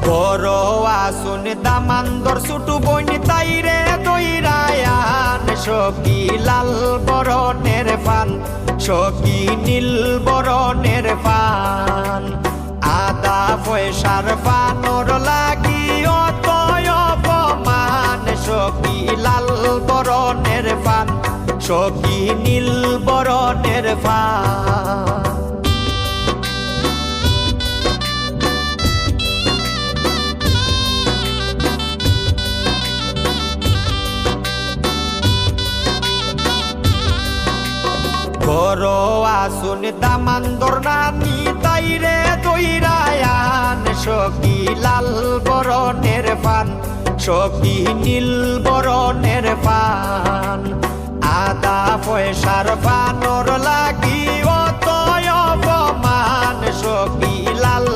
বড় আসুন দামান্দর ছুটু বইন তাইরে দইরায়ান সখী লাল বরণের ফান সখী নীল বরণের ফান আদা পয়সার পানর লাগি অতয় অপমান সখী লাল বরণের ফান সখী নীল বরণের ফান বড় আসুন দামান্দর নানি তাইরে দইরায়ান সখী লাল বরণের পান সখী নীল বরণের পান আদা পয়সার পানর লাগি অতয় অপমান সখী লাল